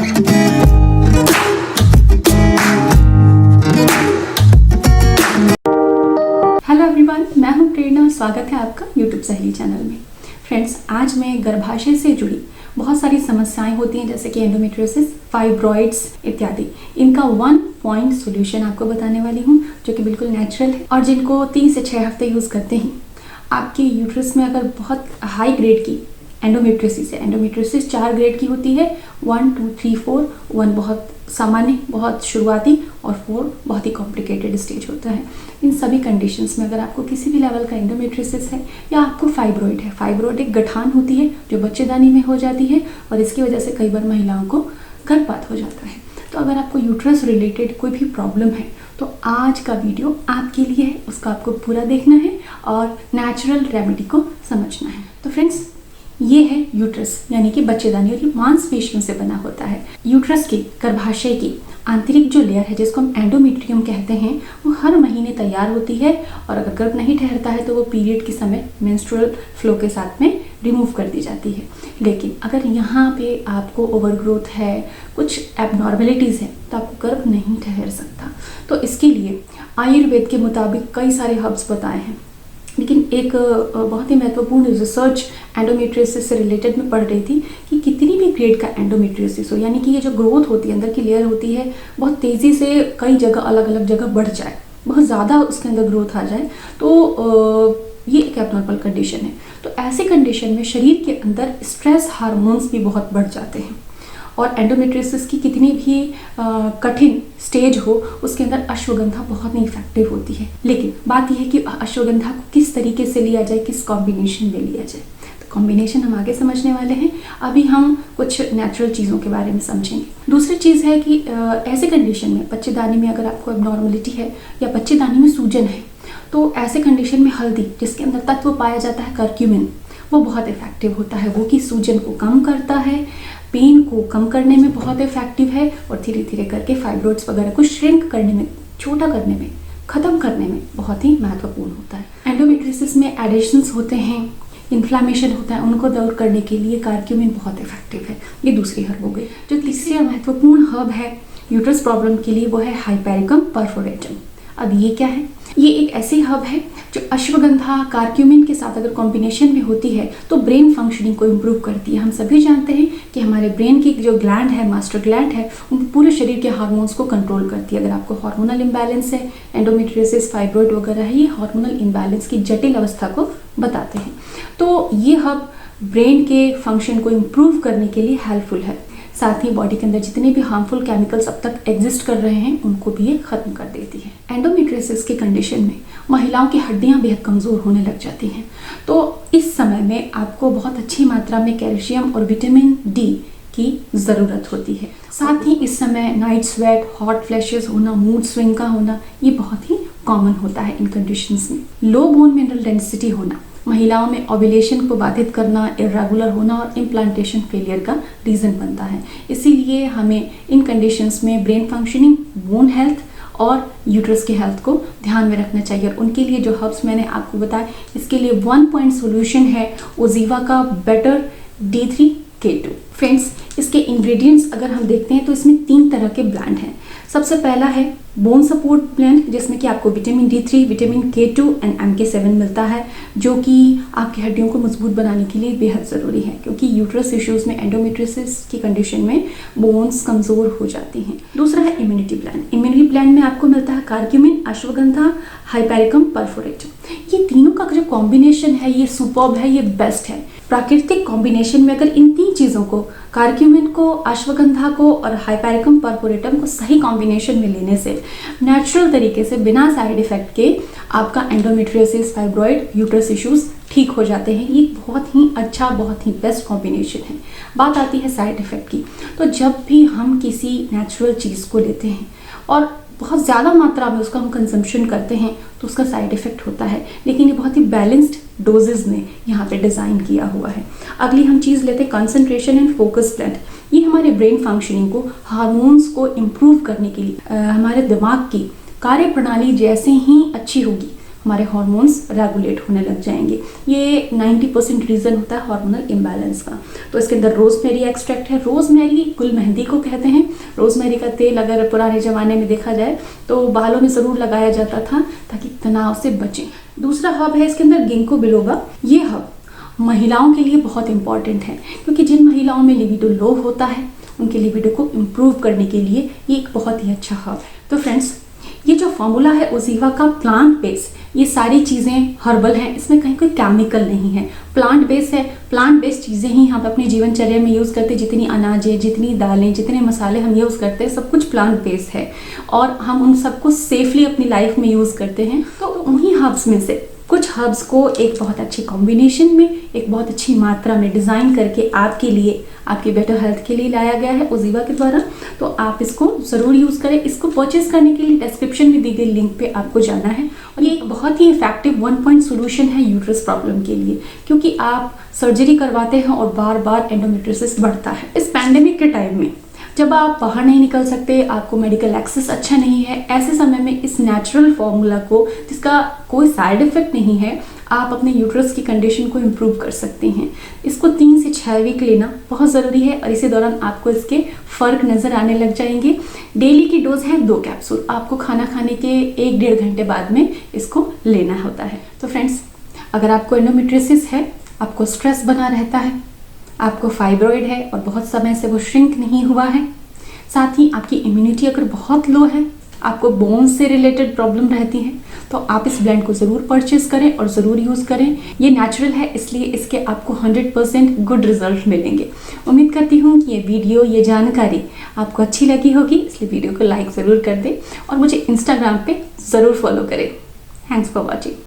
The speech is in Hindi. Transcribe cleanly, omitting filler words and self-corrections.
हेलो एवरीवन, मैं हूं प्रेरणा और स्वागत है आपका यूट्यूब सहेली चैनल में। फ्रेंड्स, आज मैं गर्भाशय से जुड़ी बहुत सारी समस्याएं होती हैं जैसे कि एंडोमेट्रियोसिस, फाइब्रॉइड्स इत्यादि। इनका 1 पॉइंट सॉल्यूशन आपको बताने वाली हूं जो कि बिल्कुल नेचुरल है और जिनको 3 से 6 हफ्ते यूज़ करते हैं आपके यूट्रस में अगर बहुत हाई ग्रेड की एंडोमेट्रियोसिस है। एंडोमेट्रियोसिस 4 ग्रेड की होती है, 1, 2, 3, 4। 1 बहुत सामान्य, बहुत शुरुआती और 4 बहुत ही कॉम्प्लिकेटेड स्टेज होता है। इन सभी कंडीशंस में अगर आपको किसी भी लेवल का एंडोमेट्रियोसिस है या आपको फाइब्रॉइड है, फाइब्रॉइड एक गठान होती है जो बच्चेदानी में हो जाती है और इसकी वजह से कई बार महिलाओं को गर्भपात हो जाता है। तो अगर आपको यूट्रस रिलेटेड कोई भी प्रॉब्लम है तो आज का वीडियो आपके लिए है, उसको आपको पूरा देखना है और नेचुरल रेमेडी को समझना है। तो फ्रेंड्स, ये है यूट्रस यानी कि बच्चेदानी और ये मांसपेशियों से बना होता है। यूट्रस की गर्भाशय की आंतरिक जो लेयर है जिसको हम एंडोमेट्रियम कहते हैं वो हर महीने तैयार होती है और अगर गर्भ नहीं ठहरता है तो वो पीरियड के समय मेंस्ट्रुअल फ्लो के साथ में रिमूव कर दी जाती है। लेकिन अगर यहाँ पे आपको ओवरग्रोथ है, कुछ एबनॉर्मेलिटीज़ है तो आपको गर्भ नहीं ठहर सकता। तो इसके लिए आयुर्वेद के मुताबिक कई सारे हर्ब्स बताए हैं, लेकिन एक बहुत ही महत्वपूर्ण रिसर्च एंडोमेट्रियोसिस से रिलेटेड मैं पढ़ रही थी कि कितनी भी ग्रेड का एंडोमेट्रियोसिस हो, यानी कि ये जो ग्रोथ होती है, अंदर की लेयर होती है, बहुत तेज़ी से कई जगह अलग अलग जगह बढ़ जाए, बहुत ज़्यादा उसके अंदर ग्रोथ आ जाए तो ये एक एबनॉर्मल कंडीशन है। तो ऐसी कंडीशन में शरीर के अंदर स्ट्रेस हार्मोन्स भी बहुत बढ़ जाते हैं और एंडोमेट्रियोसिस की कितनी भी कठिन स्टेज हो उसके अंदर अश्वगंधा बहुत ही इफेक्टिव होती है। लेकिन बात यह है कि अश्वगंधा को किस तरीके से लिया जाए, किस कॉम्बिनेशन में लिया जाए। तो कॉम्बिनेशन हम आगे समझने वाले हैं। अभी हम कुछ नेचुरल चीज़ों के बारे में समझेंगे। दूसरी चीज़ है कि ऐसे कंडीशन में बच्चेदानी में अगर आपको एबनॉर्मलिटी है या बच्चेदानी में सूजन है तो ऐसे कंडीशन में हल्दी, जिसके अंदर तत्व पाया जाता है कर्क्यूमिन, वो बहुत इफेक्टिव होता है। वो कि सूजन को कम करता है, पेन को कम करने में बहुत इफेक्टिव है और धीरे धीरे करके फाइब्रॉइड्स वगैरह को श्रिंक करने में, छोटा करने में, ख़त्म करने में बहुत ही महत्वपूर्ण होता है। एंडोमेट्रियोसिस में एडिशंस होते हैं, इन्फ्लामेशन होता है, उनको दूर करने के लिए कर्क्यूमिन बहुत इफेक्टिव है। ये दूसरी हर्ब हो गई। जो तीसरी महत्वपूर्ण हर्ब है यूट्रस प्रॉब्लम के लिए वो है हाइपेरिकम परफोरेटम। अब ये क्या है? ये एक ऐसी हर्ब है जो अश्वगंधा कर्क्यूमिन के साथ अगर कॉम्बिनेशन में होती है तो ब्रेन फंक्शनिंग को इम्प्रूव करती है। हम सभी जानते हैं कि हमारे ब्रेन की जो ग्लैंड है, मास्टर ग्लैंड है, वो पूरे शरीर के हार्मोन्स को कंट्रोल करती है। अगर आपको हार्मोनल इम्बैलेंस है, एंडोमेट्रियोसिस, फाइब्रॉइड वगैरह है, ये हार्मोनल इम्बैलेंस की जटिल अवस्था को बताते हैं। तो ये हर्ब ब्रेन के फंक्शन को इम्प्रूव करने के लिए हेल्पफुल है। साथ ही बॉडी के अंदर जितने भी हार्मफुल केमिकल्स अब तक एग्जिस्ट कर रहे हैं उनको भी ये खत्म कर देती है। एंडोमेट्रियोसिस के कंडीशन में महिलाओं की हड्डियां बेहद कमज़ोर होने लग जाती हैं। तो इस समय में आपको बहुत अच्छी मात्रा में कैल्शियम और विटामिन डी की ज़रूरत होती है। साथ ही इस समय नाइट स्वेट, हॉट फ्लैशेस होना, मूड स्विंग का होना, ये बहुत ही कॉमन होता है इन कंडीशंस में। लो बोन मिनरल डेंसिटी होना महिलाओं में ओव्यूलेशन को बाधित करना, इरेगुलर होना और इम्प्लांटेशन फेलियर का रीज़न बनता है। इसीलिए हमें इन कंडीशंस में ब्रेन फंक्शनिंग, बोन हेल्थ और यूट्रस की हेल्थ को ध्यान में रखना चाहिए। और उनके लिए जो हर्ब्स मैंने आपको बताया, इसके लिए 1 पॉइंट सॉल्यूशन है ओजीवा का बेटर D3K2। फ्रेंड्स, इसके इंग्रेडिएंट्स अगर हम देखते हैं तो इसमें 3 तरह के ब्लेंड हैं। सबसे पहला है बोन सपोर्ट ब्लेंड, जिसमें कि आपको vitamin D3, vitamin K2 and MK7 मिलता है, जो कि आपकी हड्डियों को मजबूत बनाने के लिए बेहद ज़रूरी है, क्योंकि यूट्रस इश्यूज़ में, एंडोमेट्रियोसिस की कंडीशन में बोन्स कमज़ोर हो जाती हैं। दूसरा है इम्यूनिटी ब्लेंड। इम्यूनिटी ब्लेंड में आपको मिलता है कर्क्यूमिन, अश्वगंधा, हाइपेरिकम परफोरेटम। ये तीनों का जो कॉम्बिनेशन है ये सुपर्ब है, ये बेस्ट है। प्राकृतिक कॉम्बिनेशन में अगर इन 3 चीज़ों को, कर्क्यूमिन को, अश्वगंधा को और हाइपेरिकम परफोरेटम को सही कॉम्बिनेशन में लेने से नेचुरल तरीके से बिना साइड इफेक्ट के आपका एंडोमेट्रियोसिस, फाइब्रॉइड, यूट्रस इश्यूज ठीक हो जाते हैं। ये बहुत ही अच्छा, बहुत ही बेस्ट कॉम्बिनेशन है। बात आती है साइड इफेक्ट की। तो जब भी हम किसी नेचुरल चीज़ को लेते हैं और बहुत ज़्यादा मात्रा में उसका हम कंजम्पशन करते हैं तो उसका साइड इफ़ेक्ट होता है, लेकिन ये बहुत ही बैलेंस्ड डोजेज़ में यहाँ पे डिज़ाइन किया हुआ है। अगली हम चीज़ लेते हैं कंसंट्रेशन एंड फोकस ब्लेंड। ये हमारे ब्रेन फंक्शनिंग को, हार्मोन्स को इम्प्रूव करने के लिए, हमारे दिमाग की कार्य प्रणाली जैसे ही अच्छी होगी हमारे हार्मोन्स रेगुलेट होने लग जाएंगे। ये 90% रीज़न होता है हार्मोनल इम्बैलेंस का। तो इसके अंदर रोजमेरी एक्सट्रैक्ट है। रोजमेरी गुल मेहंदी को कहते हैं। रोजमेरी का तेल अगर पुराने ज़माने में देखा जाए तो बालों में ज़रूर लगाया जाता था ताकि तनाव से बचें। दूसरा हर्ब है इसके अंदर गिंको बिलोबा। ये हर्ब महिलाओं के लिए बहुत इंपॉर्टेंट है क्योंकि जिन महिलाओं में लिबिडो लो होता है उनके लिबिडो को इम्प्रूव करने के लिए ये एक बहुत ही अच्छा हर्ब है। तो फ्रेंड्स, ये जो फॉर्मूला है ओजीवा का प्लांट बेस, ये सारी चीज़ें हर्बल हैं, इसमें कहीं कोई केमिकल नहीं है, प्लांट बेस है। प्लांट बेस्ड चीज़ें ही हम अपने जीवनचर्या में यूज़ करते हैं। जितनी अनाजें, जितनी दालें, जितने मसाले हम यूज़ करते हैं सब कुछ प्लांट बेस है और हम उन सबको सेफली अपनी लाइफ में यूज़ करते हैं। तो उन्हीं हर्ब्स में से कुछ हर्ब्स को एक बहुत अच्छी कॉम्बिनेशन में, एक बहुत अच्छी मात्रा में डिज़ाइन करके आपके लिए, आपकी बेटर हेल्थ के लिए लाया गया है ओजीवा के द्वारा। तो आप इसको ज़रूर यूज़ करें। इसको परचेज करने के लिए डिस्क्रिप्शन में दी गई लिंक पे आपको जाना है। और ये एक बहुत ही इफेक्टिव 1 पॉइंट सोल्यूशन है यूट्रस प्रॉब्लम के लिए, क्योंकि आप सर्जरी करवाते हैं और बार बार एंडोमेट्रियोसिस बढ़ता है। इस पैंडेमिक के टाइम में जब आप बाहर नहीं निकल सकते, आपको मेडिकल एक्सेस अच्छा नहीं है, ऐसे समय में इस नेचुरल फॉर्मूला को, जिसका कोई साइड इफेक्ट नहीं है, आप अपने यूट्रस की कंडीशन को इम्प्रूव कर सकते हैं। इसको 3 से 6 वीक लेना बहुत ज़रूरी है और इसी दौरान आपको इसके फ़र्क नज़र आने लग जाएंगे। डेली की डोज है 2 कैप्सूल। आपको खाना खाने के 1-1.5 घंटे बाद में इसको लेना होता है। तो फ्रेंड्स, अगर आपको एंडोमेट्रियोसिस है, आपको स्ट्रेस बना रहता है, आपको फाइब्रॉइड है और बहुत समय से वो श्रिंक नहीं हुआ है, साथ ही आपकी इम्यूनिटी अगर बहुत लो है, आपको बोन्स से रिलेटेड प्रॉब्लम रहती है, तो आप इस ब्लेंड को ज़रूर परचेज करें और ज़रूर यूज़ करें। ये नेचुरल है, इसलिए इसके आपको 100% गुड रिजल्ट मिलेंगे। उम्मीद करती हूँ कि ये वीडियो, ये जानकारी आपको अच्छी लगी होगी, इसलिए वीडियो को लाइक ज़रूर कर दें और मुझे इंस्टाग्राम पे ज़रूर फॉलो करें। Thanks for watching.